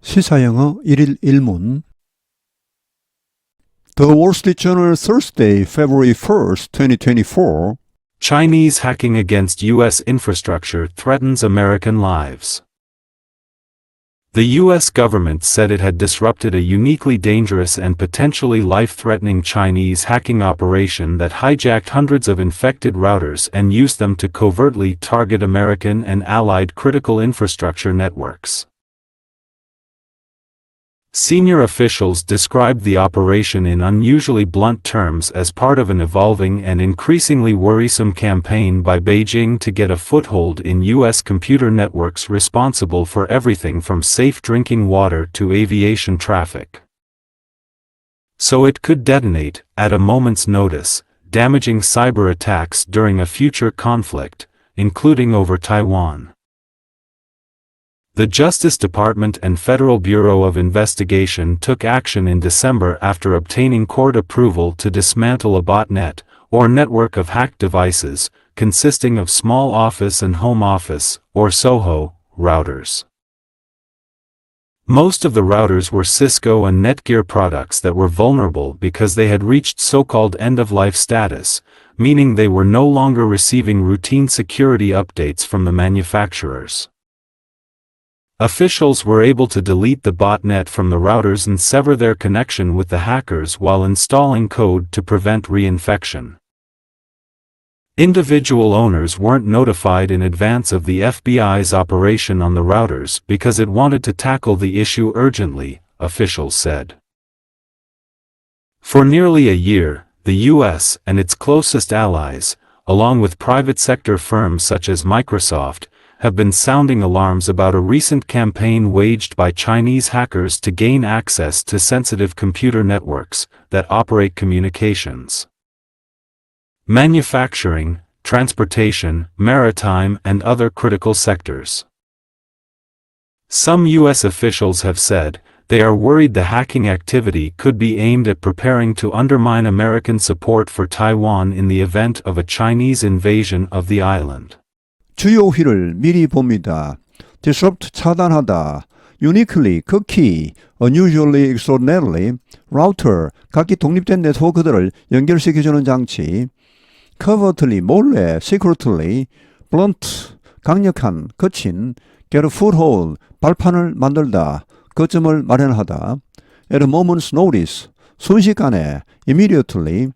시사영어 1일 1문 The Wall Street Journal Thursday, February 1st, 2024 Chinese hacking against U.S. infrastructure threatens American lives. The U.S. government said it had disrupted a uniquely dangerous and potentially life-threatening Chinese hacking operation that hijacked hundreds of infected routers and used them to covertly target American and allied critical infrastructure networks. Senior officials described the operation in unusually blunt terms as part of an evolving and increasingly worrisome campaign by Beijing to get a foothold in U.S. computer networks responsible for everything from safe drinking water to aviation traffic. So it could detonate, at a moment's notice, damaging cyber attacks during a future conflict, including over Taiwan. The Justice Department and Federal Bureau of Investigation took action in December after obtaining court approval to dismantle a botnet, or network of hacked devices, consisting of small office and home office, or SOHO, routers. Most of the routers were Cisco and Netgear products that were vulnerable because they had reached so-called end-of-life status, meaning they were no longer receiving routine security updates from the manufacturers. Officials were able to delete the botnet from the routers and sever their connection with the hackers while installing code to prevent reinfection. Individual owners weren't notified in advance of the FBI's operation on the routers because it wanted to tackle the issue urgently, officials said. For nearly a year, the U.S. and its closest allies, along with private sector firms such as Microsoft, have been sounding alarms about a recent campaign waged by Chinese hackers to gain access to sensitive computer networks that operate communications, manufacturing, transportation, maritime, and other critical sectors. Some U.S. officials have said they are worried the hacking activity could be aimed at preparing to undermine American support for Taiwan in the event of a Chinese invasion of the island. 주요 휘를 미리 봅니다. Disrupt 차단하다, uniquely, 극히, unusually, extraordinarily, router, 각기 독립된 네트워크들을 연결시켜주는 장치, covertly, 몰래, secretly, blunt, 강력한, 거친, get a foothold, 발판을 만들다, 거점을 마련하다, at a moment's notice, 순식간에, immediately,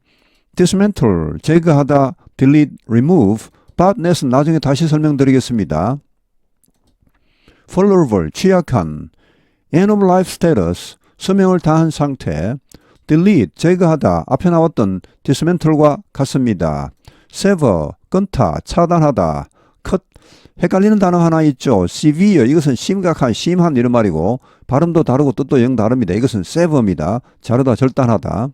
dismantle, 제거하다, delete, remove, botnet은 나중에 다시 설명드리겠습니다. vulnerable, 취약한, end of life status, 수명을 다한 상태, delete, 제거하다, 앞에 나왔던 dismantle과 같습니다. sever, 끊다, 차단하다, cut, 헷갈리는 단어 하나 있죠. severe, 이것은 심각한, 심한 이런 말이고 발음도 다르고 뜻도 영 다릅니다. 이것은 sever입니다. 자르다, 절단하다.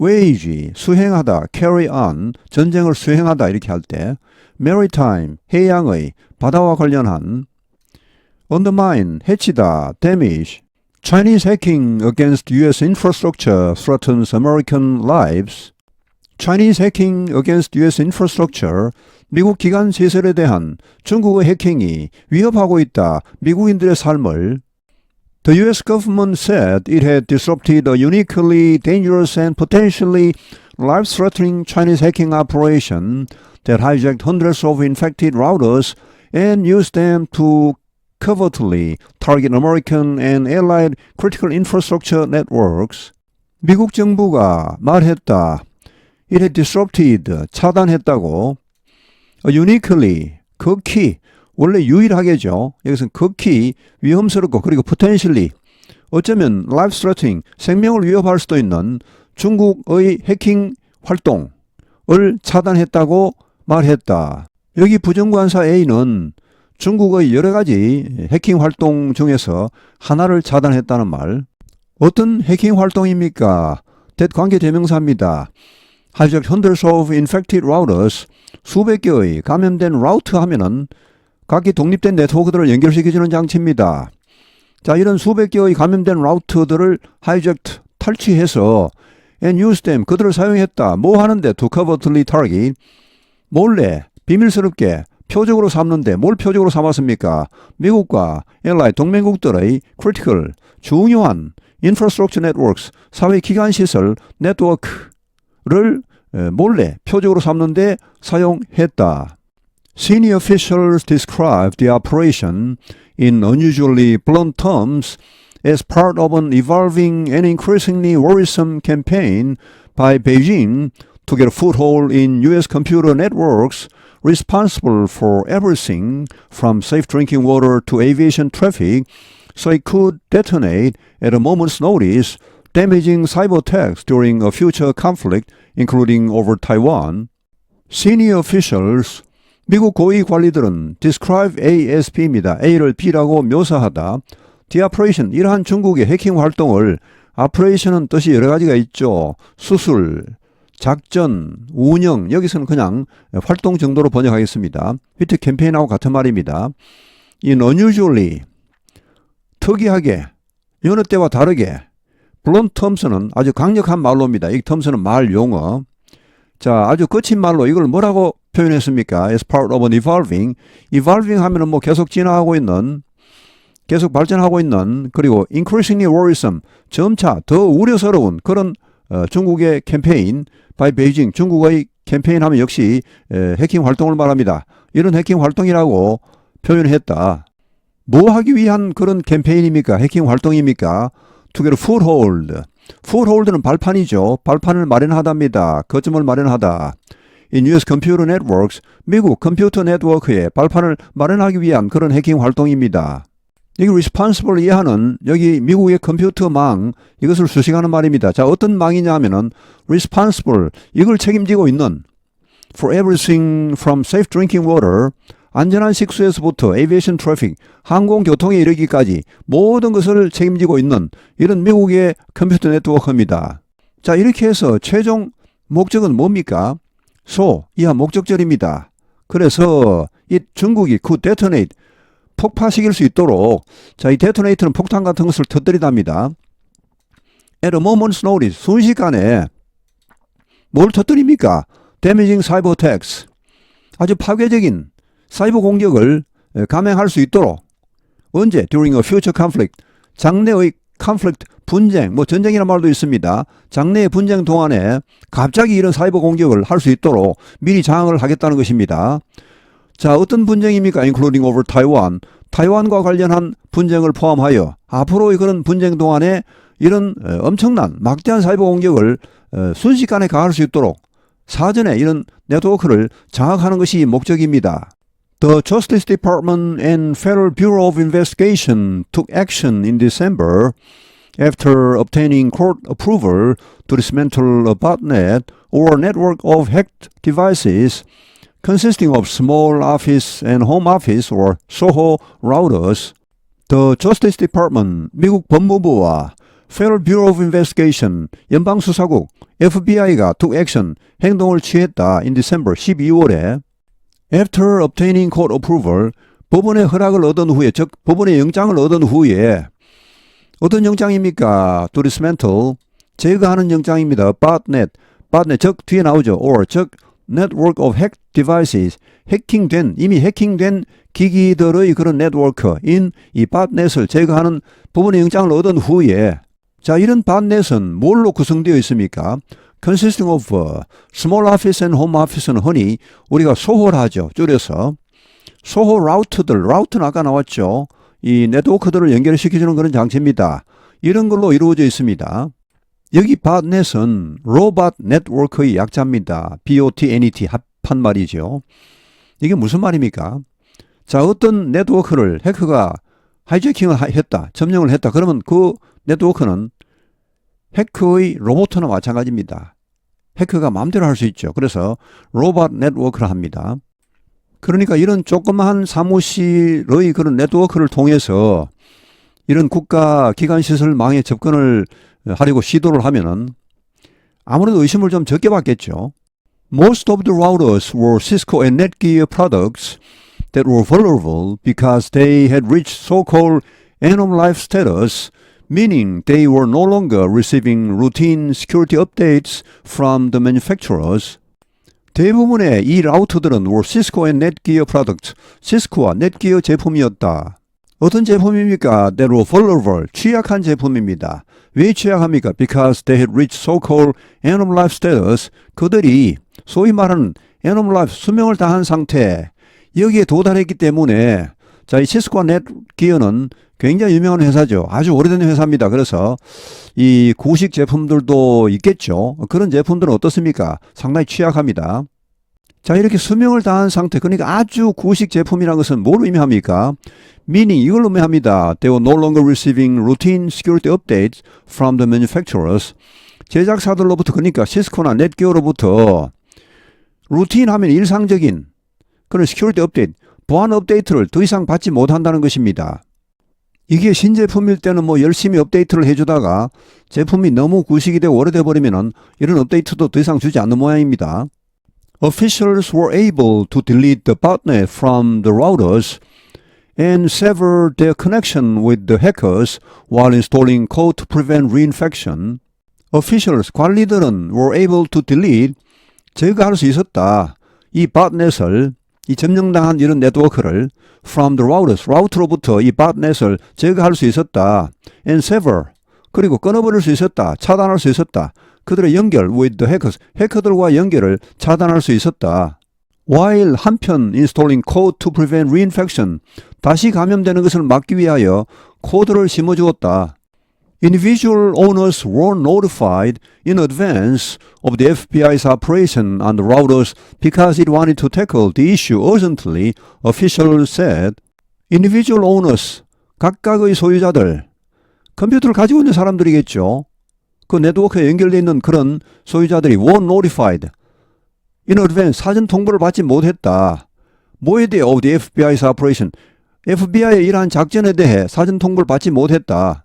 wage, 수행하다, carry on, 전쟁을 수행하다 이렇게 할 때, maritime, 해양의, 바다와 관련한, undermine, 해치다, damage, Chinese hacking against U.S. infrastructure threatens American lives. Chinese hacking against U.S. infrastructure, 미국 기관 시설에 대한 중국의 해킹이 위협하고 있다, 미국인들의 삶을. The U.S. government said it had disrupted a uniquely dangerous and potentially life-threatening Chinese hacking operation that hijacked hundreds of infected routers and used them to covertly target American and allied critical infrastructure networks. 미국 정부가 말했다. It had disrupted, 차단했다고. uniquely, 극히, 원래 유일하게죠. 여기서는 극히 위험스럽고 그리고 potentially 어쩌면 life-threatening, 생명을 위협할 수도 있는 중국의 해킹 활동을 차단했다고 말했다. 여기 부정관사 A는 중국의 여러 가지 해킹 활동 중에서 하나를 차단했다는 말. 어떤 해킹 활동입니까? that 관계대명사입니다. hijacked hundreds of infected routers, 수백 개의 감염된 라우터 하면은 각기 독립된 네트워크들을 연결시켜주는 장치입니다. 자, 이런 수백 개의 감염된 라우터들을 hijacked, 탈취해서 and use them, 그들을 사용했다. 뭐 하는데? to covertly target, 몰래, 비밀스럽게, 표적으로 삼는데 뭘 표적으로 삼았습니까? 미국과 ally 동맹국들의 critical, 중요한 infrastructure networks, 사회기관시설 네트워크를 몰래 표적으로 삼는데 사용했다. Senior officials described the operation in unusually blunt terms as part of an evolving and increasingly worrisome campaign by Beijing to get a foothold in U.S. computer networks responsible for everything from safe drinking water to aviation traffic, so it could detonate at a moment's notice, damaging cyber attacks during a future conflict, including over Taiwan. Senior officials, 미국 고위 관리들은 describe ASP입니다. A를 B라고 묘사하다. The operation, 이러한 중국의 해킹 활동을, operation은 뜻이 여러 가지가 있죠. 수술, 작전, 운영, 여기서는 그냥 활동 정도로 번역하겠습니다. 히트 캠페인하고 같은 말입니다. In unusually, 특이하게, 여느 때와 다르게, blunt terms는 아주 강력한 말로입니다. 이 terms는 말 용어. 자, 아주 거친 말로 이걸 뭐라고 표현했습니까? As part of an evolving. evolving 하면은 뭐 계속 진화하고 있는, 계속 발전하고 있는, 그리고 increasingly worrisome, 점차 더 우려스러운 그런 중국의 캠페인, by Beijing, 중국의 캠페인 하면 역시 해킹 활동을 말합니다. 이런 해킹 활동이라고 표현했다. 뭐 하기 위한 그런 캠페인입니까? 해킹 활동입니까? To get a foothold. foothold는 발판이죠. 발판을 마련하답니다. 거점을 마련하다. In US Computer Networks, 미국 컴퓨터 네트워크에 발판을 마련하기 위한 그런 해킹 활동입니다. 여기 responsible 이하는 여기 미국의 컴퓨터망, 이것을 수식하는 말입니다. 자, 어떤 망이냐 하면은 responsible, 이걸 책임지고 있는 for everything from safe drinking water, 안전한 식수에서부터 aviation traffic, 항공교통에 이르기까지 모든 것을 책임지고 있는 이런 미국의 컴퓨터 네트워크입니다. 자, 이렇게 해서 최종 목적은 뭡니까? 이하 목적절입니다. 그래서 이 중국이 could detonate, 폭파시킬 수 있도록, 자, 이 detonate는 폭탄 같은 것을 터뜨리답니다. At a moment's notice, 순식간에 뭘 터뜨립니까? Damaging cyber attacks, 아주 파괴적인 사이버 공격을 감행할 수 있도록. 언제? During a future conflict, 장래의 conflict, 분쟁, 뭐 전쟁이라는 말도 있습니다. 장래의 분쟁 동안에 갑자기 이런 사이버 공격을 할 수 있도록 미리 장악을 하겠다는 것입니다. 자, 어떤 분쟁입니까? Including over Taiwan, 타이완과 관련한 분쟁을 포함하여 앞으로의 그런 분쟁 동안에 이런 엄청난 막대한 사이버 공격을 순식간에 가할 수 있도록 사전에 이런 네트워크를 장악하는 것이 목적입니다. The Justice Department and Federal Bureau of Investigation took action in December after obtaining court approval to dismantle a botnet or network of hacked devices consisting of small office and home office or SOHO routers. The Justice Department, 미국 법무부와 Federal Bureau of Investigation, 연방수사국, FBI가 took action, 행동을 취했다. in December, 12월에 after obtaining court approval, 법원의 허락을 얻은 후에, 즉 법원의 영장을 얻은 후에 어떤 영장입니까? To dismantle, 제거하는 영장입니다. botnet, 즉 뒤에 나오죠. or, 즉 network of hacked devices, 해킹된, 이미 해킹된 기기들의 그런 네트워크인 이 botnet을 제거하는 법원의 영장을 얻은 후에, 자, 이런 botnet은 뭘로 구성되어 있습니까? consisting of small office and home office는 흔히 우리가 소호를 하죠. 줄여서. 소호 라우트는 아까 나왔죠. 이 네트워크들을 연결시켜주는 그런 장치입니다. 이런 걸로 이루어져 있습니다. 여기 botnet은 로봇 네트워크의 약자입니다. BOTNET 합한 말이죠. 이게 무슨 말입니까? 자, 어떤 네트워크를 해커가 하이제킹을 했다, 점령을 했다. 그러면 그 네트워크는 해커의 로봇과 마찬가지입니다. 해커가 마음대로 할 수 있죠. 그래서 로봇 네트워크를 합니다. 그러니까 이런 조그마한 사무실의 그런 네트워크를 통해서 이런 국가 기관시설망에 접근을 하려고 시도를 하면은 아무래도 의심을 좀 적게 받겠죠. Most of the routers were Cisco and Netgear products that were vulnerable because they had reached so-called end-of-life status, meaning they were no longer receiving routine security updates from the manufacturers. 대부분의 이 라우터들은 were Cisco and Netgear products, 시스코와 넷기어 제품이었다. 어떤 제품입니까? That were vulnerable, 취약한 제품입니다. 왜 취약합니까? Because they had reached so-called end of life status. 그들이 소위 말하는 end of life, 수명을 다한 상태, 여기에 도달했기 때문에 자, 이 시스코와 넷기어는 굉장히 유명한 회사죠. 아주 오래된 회사입니다. 그래서 이 구식 제품들도 있겠죠. 그런 제품들은 어떻습니까? 상당히 취약합니다. 자, 이렇게 수명을 다한 상태, 그러니까 아주 구식 제품이라는 것은 뭘 의미합니까? Meaning 이걸 의미합니다. They were no longer receiving routine security updates from the manufacturers. 제작사들로부터, 그러니까 시스코나 넷기어로부터 루틴 하면 일상적인 그런 시큐리티 업데이트, 보안 업데이트를 더 이상 받지 못한다는 것입니다. 이게 신제품일 때는 뭐 열심히 업데이트를 해주다가 제품이 너무 구식이 되고 오래돼 버리면은 이런 업데이트도 더 이상 주지 않는 모양입니다. Officials were able to delete the botnet from the routers and sever their connection with the hackers while installing code to prevent reinfection. Officials, 관리들은 were able to delete, 제거할 수 있었다. 이 botnet을, 이 점령당한 이런 네트워크를 from the routers, 라우터로부터 이 botnet을 제거할 수 있었다. And sever, 그리고 끊어버릴 수 있었다. 차단할 수 있었다. 그들의 연결 with the hackers, 해커들과 연결을 차단할 수 있었다. While 한편 installing code to prevent reinfection, 다시 감염되는 것을 막기 위하여 코드를 심어주었다. Individual owners were notified in advance of the FBI's operation on the routers because it wanted to tackle the issue urgently, officials said. Individual owners, 각각의 소유자들, 컴퓨터를 가지고 있는 사람들이겠죠. 그 네트워크에 연결되어 있는 그런 소유자들이 were notified. In advance, 사전 통보를 받지 못했다. 뭐에 대해 of the FBI's operation, FBI의 이러한 작전에 대해 사전 통보를 받지 못했다.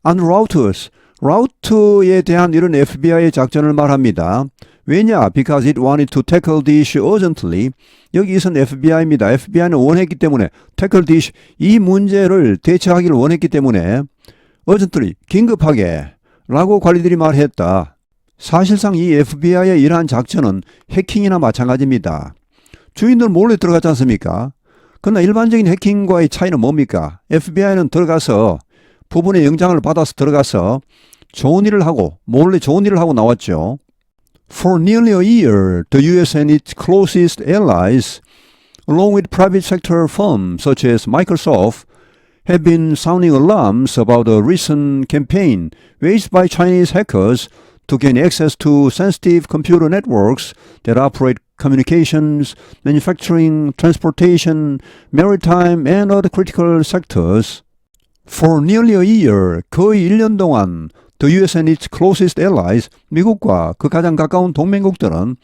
On routers, 라우터에 대한 이런 FBI의 작전을 말합니다. 왜냐? Because it wanted to tackle the issue urgently. 여기선 FBI입니다. FBI는 원했기 때문에 tackle the issue, 이 문제를 대처하기를 원했기 때문에 urgently, 긴급하게 라고 관리들이 말했다. 사실상 이 FBI의 이러한 작전은 해킹이나 마찬가지입니다. 주인들 몰래 들어갔지 않습니까? 그러나 일반적인 해킹과의 차이는 뭡니까? FBI는 들어가서 부분의 영장을 받아서 들어가서 좋은 일을 하고 몰래 좋은 일을 하고 나왔죠. For nearly a year, the US and its closest allies, along with private sector firms such as Microsoft, have been sounding alarms about a recent campaign waged by Chinese hackers to gain access to sensitive computer networks that operate communications, manufacturing, transportation, maritime, and other critical sectors. For nearly a year, 거의 1년 동안 the US and its closest allies, 미국과 그 가장 가까운 동맹국들은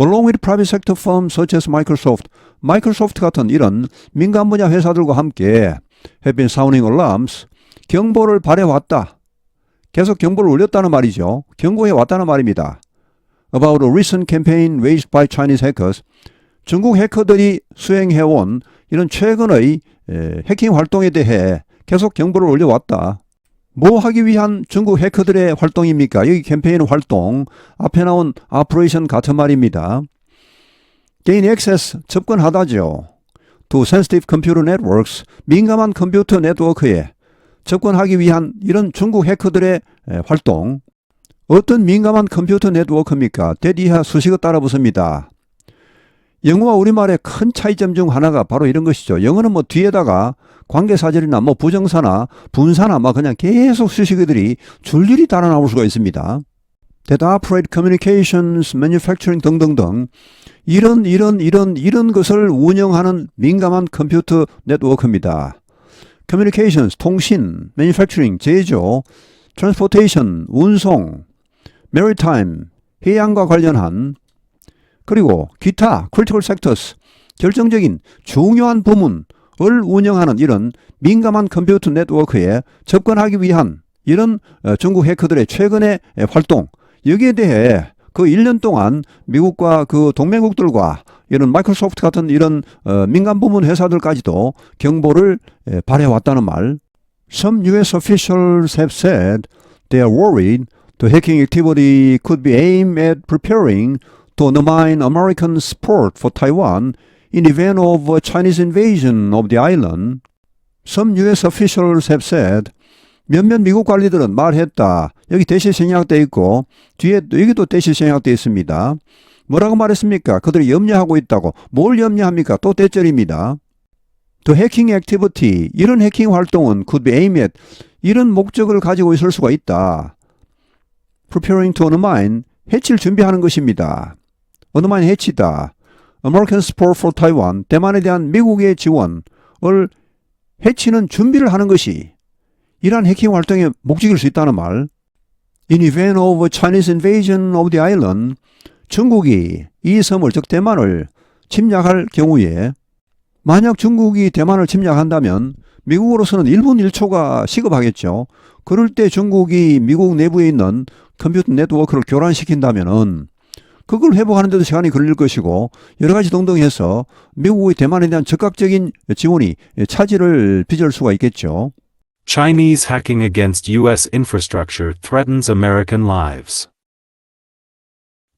along with private sector firms such as Microsoft, 마이크로소프트 같은 이런 민간 분야 회사들과 함께 have been sounding alarms, 경보를 발해왔다. 계속 경보를 울렸다는 말이죠. 경고해 왔다는 말입니다. About a recent campaign waged by Chinese hackers, 중국 해커들이 수행해온 이런 최근의 해킹 활동에 대해 계속 경보를 올려왔다. 뭐 하기 위한 중국 해커들의 활동입니까? 여기 캠페인 활동, 앞에 나온 operation 같은 말입니다. Gain access, 접근하다죠. To sensitive computer networks, 민감한 컴퓨터 네트워크에 접근하기 위한 이런 중국 해커들의 활동. 어떤 민감한 컴퓨터 네트워크입니까? 대 이하 수식어 따라 붙습니다. 영어와 우리말의 큰 차이점 중 하나가 바로 이런 것이죠. 영어는 뭐 뒤에다가 관계사절이나 뭐 부정사나 분사나 막 그냥 계속 수식어들이 줄줄이 따라 나올 수가 있습니다. That operate communications, manufacturing 등등등 이런 것을 운영하는 민감한 컴퓨터 네트워크입니다. Communications, 통신, manufacturing, 제조, transportation, 운송, maritime, 해양과 관련한, 그리고 기타, critical sectors, 결정적인 중요한 부문을 운영하는 이런 민감한 컴퓨터 네트워크에 접근하기 위한 이런 중국 해커들의 최근의 활동, 여기에 대해 그 1년 동안 미국과 그 동맹국들과 이런 마이크로소프트 같은 이런 민간 부문 회사들까지도 경보를 발해왔다는 말. Some US officials have said they are worried the hacking activity could be aimed at preparing to undermine American support for Taiwan in event of a Chinese invasion of the island. Some U.S. officials have said 몇몇 미국 관리들은 말했다. 여기 대시 생략되어 있고 뒤에 여기도 대시 생략되어 있습니다. 뭐라고 말했습니까? 그들이 염려하고 있다고. 뭘 염려합니까? 또 대절입니다. The hacking activity, 이런 해킹 활동은 could be aimed at, 이런 목적을 가지고 있을 수가 있다. Preparing to undermine, 해치를 준비하는 것입니다. undermine 해치다. American support for Taiwan, 대만에 대한 미국의 지원을 해치는 준비를 하는 것이 이러한 해킹 활동의 목적일 수 있다는 말. In event of a Chinese invasion of the island, 중국이 이 섬을 즉 대만을 침략할 경우에 만약 중국이 대만을 침략한다면 미국으로서는 1분 1초가 시급하겠죠. 그럴 때 중국이 미국 내부에 있는 컴퓨터 네트워크를 교란시킨다면은 그걸 회복하는 데도 시간이 걸릴 것이고 여러 가지 등등해서 미국의 대만에 대한 적극적인 지원이 차질을 빚을 수가 있겠죠. Chinese hacking against U.S. infrastructure threatens American lives.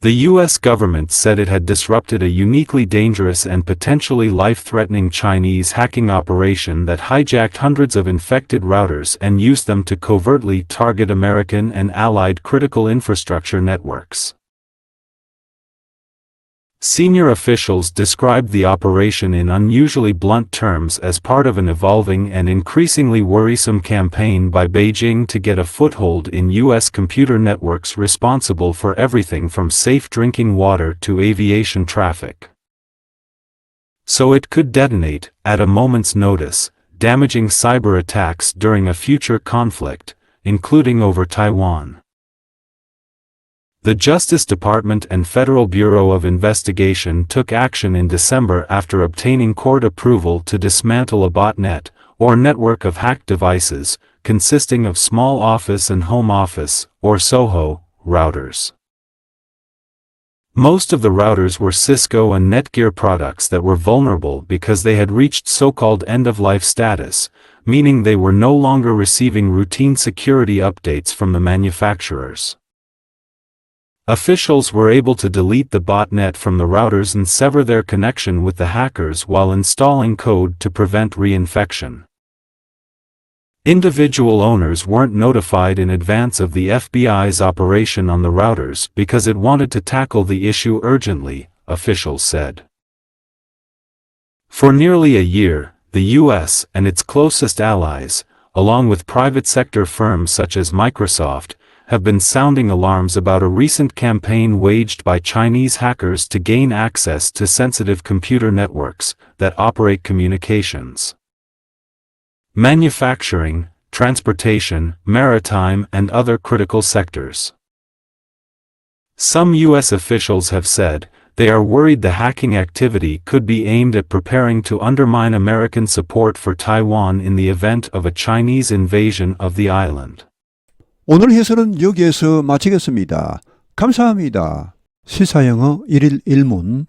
The U.S. government said it had disrupted a uniquely dangerous and potentially life-threatening Chinese hacking operation that hijacked hundreds of infected routers and used them to covertly target American and allied critical infrastructure networks. Senior officials described the operation in unusually blunt terms as part of an evolving and increasingly worrisome campaign by Beijing to get a foothold in U.S. computer networks responsible for everything from safe drinking water to aviation traffic. So it could detonate, at a moment's notice, damaging cyber attacks during a future conflict, including over Taiwan. The Justice Department and Federal Bureau of Investigation took action in December after obtaining court approval to dismantle a botnet, or network of hacked devices, consisting of small office and home office, or SOHO, routers. Most of the routers were Cisco and Netgear products that were vulnerable because they had reached so-called end-of-life status, meaning they were no longer receiving routine security updates from the manufacturers. Officials were able to delete the botnet from the routers and sever their connection with the hackers while installing code to prevent reinfection. Individual owners weren't notified in advance of the FBI's operation on the routers because it wanted to tackle the issue urgently, officials said. For nearly a year, the U.S. and its closest allies, along with private sector firms such as Microsoft, have been sounding alarms about a recent campaign waged by Chinese hackers to gain access to sensitive computer networks that operate communications, manufacturing, transportation, maritime, and other critical sectors. Some U.S. officials have said they are worried the hacking activity could be aimed at preparing to undermine American support for Taiwan in the event of a Chinese invasion of the island. 오늘 해설은 여기에서 마치겠습니다. 감사합니다. 시사영어 1일 1문